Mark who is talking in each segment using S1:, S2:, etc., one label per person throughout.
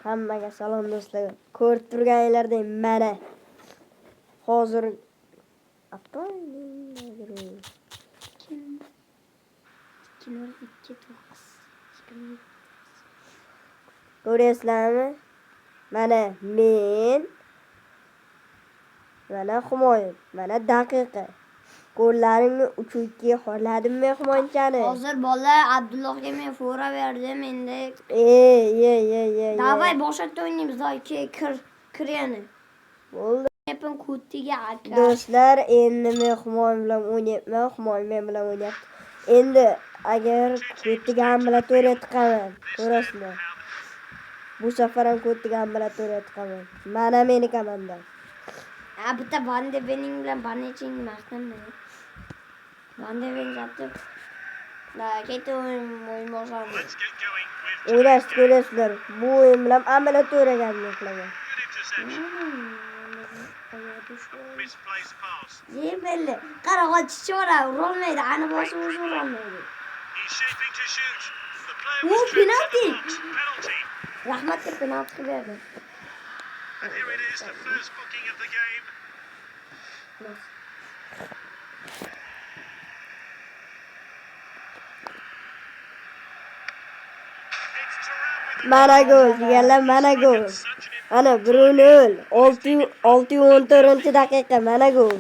S1: Hammaga salom do'stlar. Ko'rib turganinglardek mana hozir ko'ryapsizlarmi? Mana men, mana Humoyun, mana daqiqa. Qo'llarimni uchuvchiga xorladim mehmonchani.
S2: Hozir bolalar Abdullohga men fora berdim endi. Davay boshqa o'ynaymiz. Kir yana.
S1: Bo'ldi.
S2: Yapın kutiga aka.
S1: Do'stlar, endi men Humoyun bilan o'ynayapman, Humoyun men bilan o'ynayapti. Endi agar kutiga ham bilan to'g'ri tiqaman, ko'rasizlar. Bu safar ham kutiga ham bilan to'g'ri tiqaman. Mana meni komandam.
S2: Bitta Van de Bening bilan Baneching maqtanmaydi. Van de Ben zatib. Ketib o'yin boshladi.
S1: O'ylashni ko'rasizlar. Bu o'yin bilan amala to'raganini qilaman.
S2: Belli. Qara qochishora urolmaydi, ani boshi o'zi urolmaydi. Bu penalti. Rahmatga penalti berdi.
S3: And here it is, the first booking of the game.
S1: Mana gol, deganlar mana gol. Ana 1-0. 6-14 daqiqa mana gol.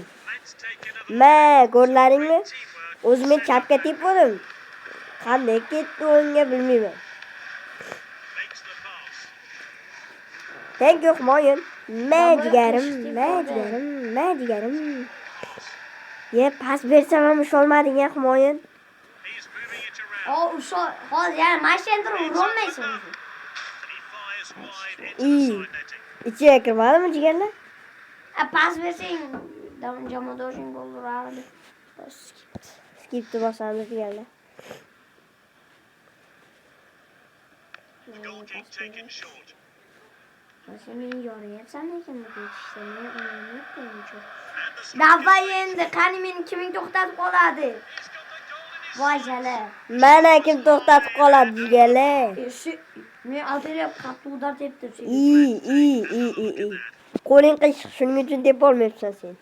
S1: Ma, ko'rlaringmi? O'zim chapga tepdim. Qanday ketdi o'yinga bilmayman. Thank you, Humoyun. Jigarim. Ye, pas bersam ham usholmading ya, Humoyun.
S2: Hozir yana mashinada urolmaysan.
S1: İçeri kirmadimi jigarlar?
S2: Pas bersang, jamoadoshing gol urardi.
S1: Skipni bosamiz jigarlar.
S2: Sen yoryapsan lekin bu ishni o'ynayapman. Davay endi, qani meni kiming to'xtatib qoladi? Voy jala.
S1: Mana kim to'xtatib qoladi jigarlar?
S2: Men adirab qattiq udar tepdim seni.
S1: Qo'ling qiyshiq, shuning uchun deb olmayapsan sen.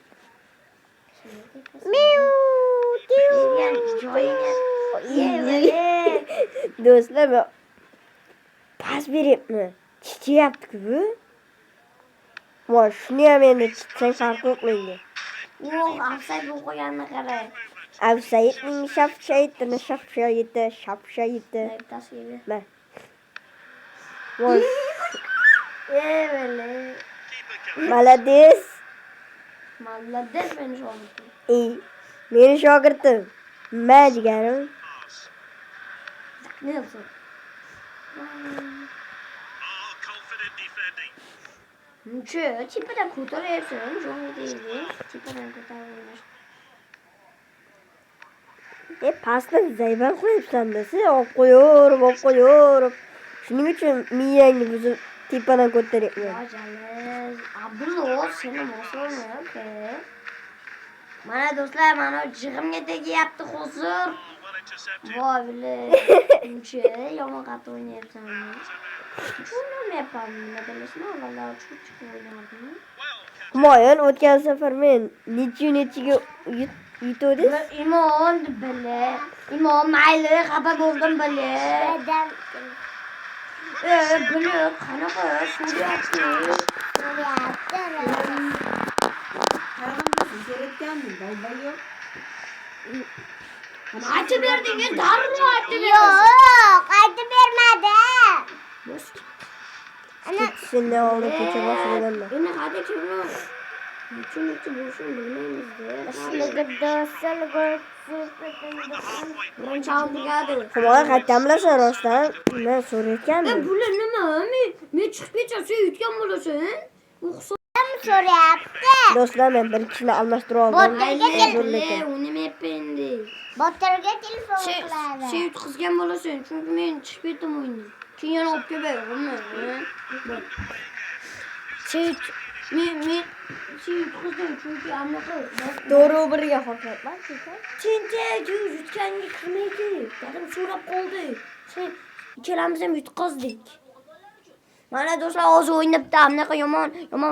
S1: Do'stlar, pas beryapman. Chichiyapti-ku bu. Voy, shuni ham endi chitsang farq yo'q menga.
S2: Yo'q, offside bo'lib qolganini qarang.
S1: Offside'ning shapshayiti. Ma. Voy. Молодец.
S2: Молодец meni shogirdim.
S1: Meni shogirdim. Ma jigarim.
S2: Nelson. Muncha, chipadan ko'taryapsan, jo'ngdaydi. Chipadan ko'tarib o'ynash.
S1: Pasni zayban qo'yibsan-da, sen olib qo'yib. Shuning uchun miyangni buzib tepadan ko'taryapman.
S2: Abdulloh, seni mo'solmayapti. Mana do'stlar, mana jig'imga tegyapti hozir. Voy bile. Muncha yomon qattiq o'ynayapsan. Tushunmayapman, nima demasini avvallar chiqib o'ynardim.
S1: Humoyun o'tgan safar men nechiga yutdim?
S2: Imon mayli, xafa bo'ldim bile. Bile qanaqa so'rayapti? Aytib berdingiz, darrov aytib berdingiz.
S4: Yo'q, aytib bermadi.
S1: Seni olib kecha boshlaganman.
S2: Endi hadi kimni? Nechun bo'lishini bilmaymiz-da. Birinchi oldigadi.
S1: Humoyun qaytamlasan rostdan? Men so'rayotgandim.
S2: Bular nima? Men chiqib ketsam sen yutgan bo'lasan. U
S4: So'rayapti.
S1: Do'stlar, men bir kishini almashtirib oldim.
S2: O'ynamayapti endi.
S4: Botirga telefon qiladi.
S2: Sen yutqizgan bo'lasan, chunki men chiqib ketdim o'yindan. Keyin yana olib kelmayman. Men yutqizdim chunki anaqa
S1: To'g'ri biriga xo'rqyapman.
S2: Sencha yutganga kirmaydi. Dadam so'rab qoldi. Sen ikkalamiz ham yutqazdik. Mana do'stlar hozir o'ynabdi. Anaqa yomon